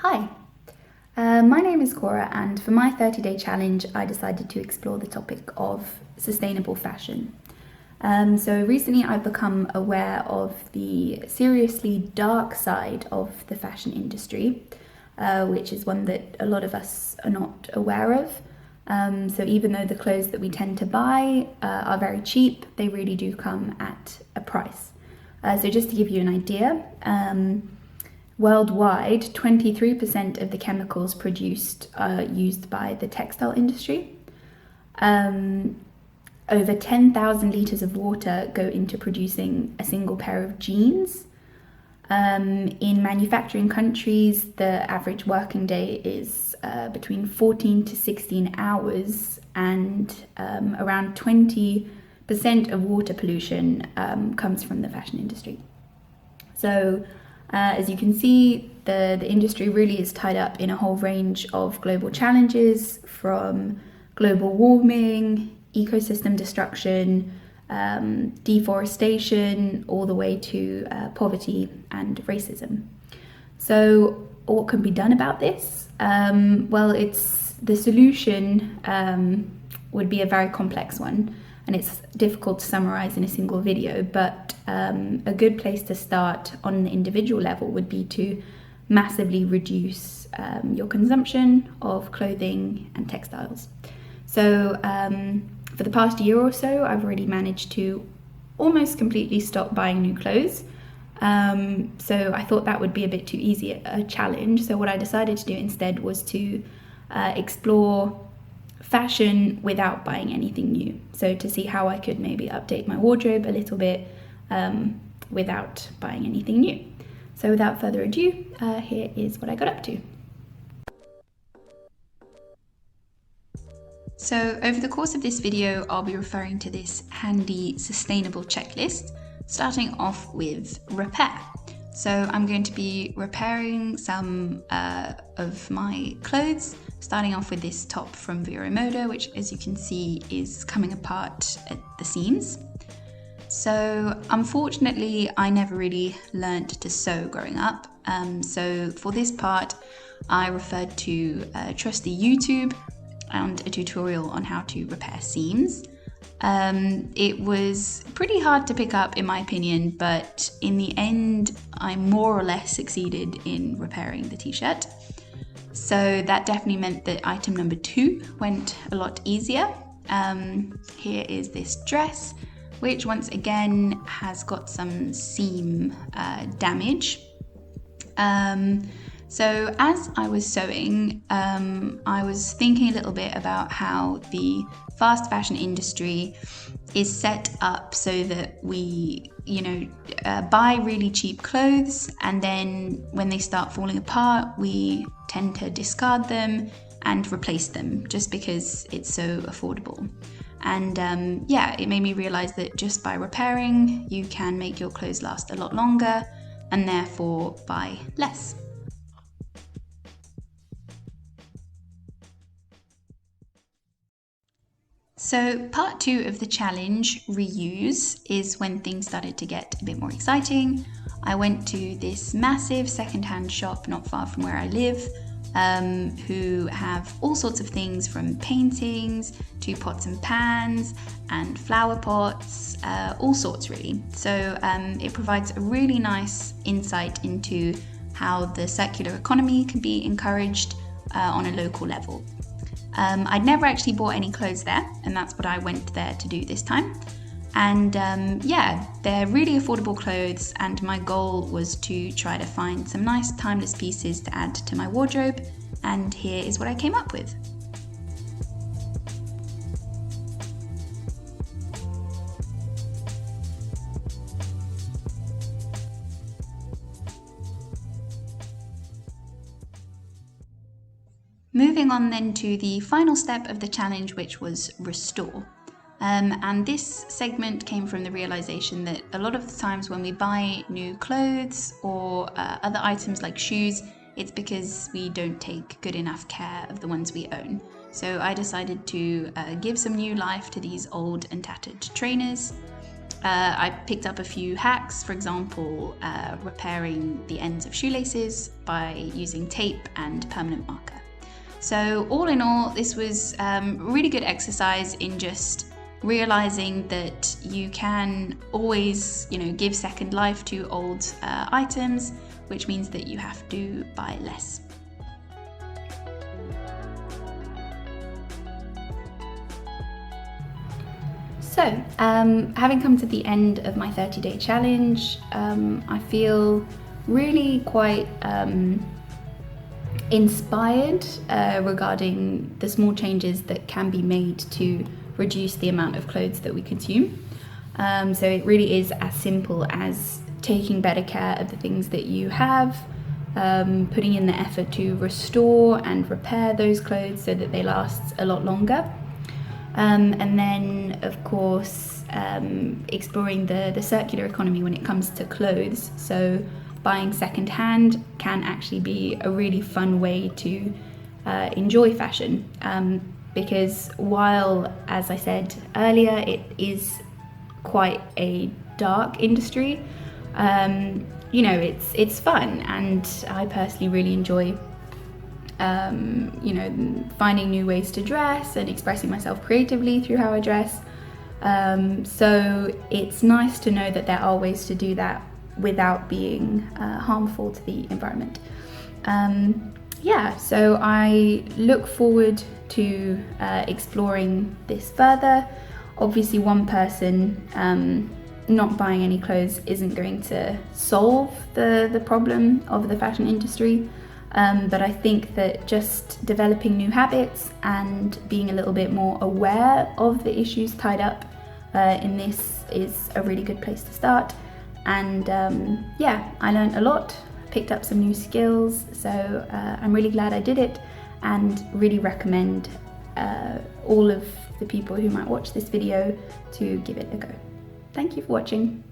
Hi, my name is Cora, and for my 30-day challenge I decided to explore the topic of sustainable fashion. So recently I've become aware of the seriously dark side of the fashion industry, which is one that a lot of us are not aware of. So even though the clothes that we tend to buy are very cheap, they really do come at a price. So just to give you an idea, worldwide, 23% of the chemicals produced are used by the textile industry. Over 10,000 litres of water go into producing a single pair of jeans. In manufacturing countries, the average working day is between 14 to 16 hours, and around 20% of water pollution comes from the fashion industry. So as you can see, the industry really is tied up in a whole range of global challenges, from global warming, ecosystem destruction, deforestation, all the way to poverty and racism. So what can be done about this? Well, the solution would be a very complex one, and it's difficult to summarize in a single video, but a good place to start on an individual level would be to massively reduce your consumption of clothing and textiles. So for the past year or so, I've already managed to almost completely stop buying new clothes. So I thought that would be a bit too easy a challenge. So what I decided to do instead was to explore fashion without buying anything new. So to see how I could maybe update my wardrobe a little bit without buying anything new. So without further ado, here is what I got up to. So over the course of this video, I'll be referring to this handy sustainable checklist, starting off with repair. So I'm going to be repairing some of my clothes, starting off with this top from Vero Moda, which, as you can see, is coming apart at the seams. So unfortunately, I never really learned to sew growing up. So for this part, I referred to trusty YouTube and a tutorial on how to repair seams. It was pretty hard to pick up, in my opinion, but in the end, I more or less succeeded in repairing the t-shirt. So that definitely meant that item number 2 went a lot easier. Here is this dress, which once again has got some seam damage. So as I was sewing, I was thinking a little bit about how the fast fashion industry is set up so that we, buy really cheap clothes, and then when they start falling apart, we tend to discard them and replace them just because it's so affordable. And it made me realize that just by repairing, you can make your clothes last a lot longer and therefore buy less. So part 2 of the challenge, reuse, is when things started to get a bit more exciting. I went to this massive secondhand shop not far from where I live, who have all sorts of things from paintings to pots and pans and flower pots, all sorts really. So it provides a really nice insight into how the circular economy can be encouraged on a local level. I'd never actually bought any clothes there, and that's what I went there to do this time. And they're really affordable clothes, and my goal was to try to find some nice timeless pieces to add to my wardrobe, and here is what I came up with. Moving on then to the final step of the challenge, which was restore. And this segment came from the realization that a lot of the times when we buy new clothes or other items like shoes, it's because we don't take good enough care of the ones we own. So I decided to give some new life to these old and tattered trainers. I picked up a few hacks, for example, repairing the ends of shoelaces by using tape and permanent marker. So all in all, this was really good exercise in just realizing that you can always, give second life to old items, which means that you have to buy less. So, having come to the end of my 30-day challenge, I feel really quite inspired regarding the small changes that can be made to reduce the amount of clothes that we consume. So it really is as simple as taking better care of the things that you have, putting in the effort to restore and repair those clothes so that they last a lot longer. And then, of course, exploring the circular economy when it comes to clothes. So buying secondhand can actually be a really fun way to enjoy fashion. Because while, as I said earlier, it is quite a dark industry, it's fun, and I personally really enjoy finding new ways to dress and expressing myself creatively through how I dress. So it's nice to know that there are ways to do that without being harmful to the environment. So I look forward to exploring this further. Obviously, one person not buying any clothes isn't going to solve the problem of the fashion industry. But I think that just developing new habits and being a little bit more aware of the issues tied up in this is a really good place to start. And I learned a lot, picked up some new skills, so I'm really glad I did it, and really recommend all of the people who might watch this video to give it a go. Thank you for watching.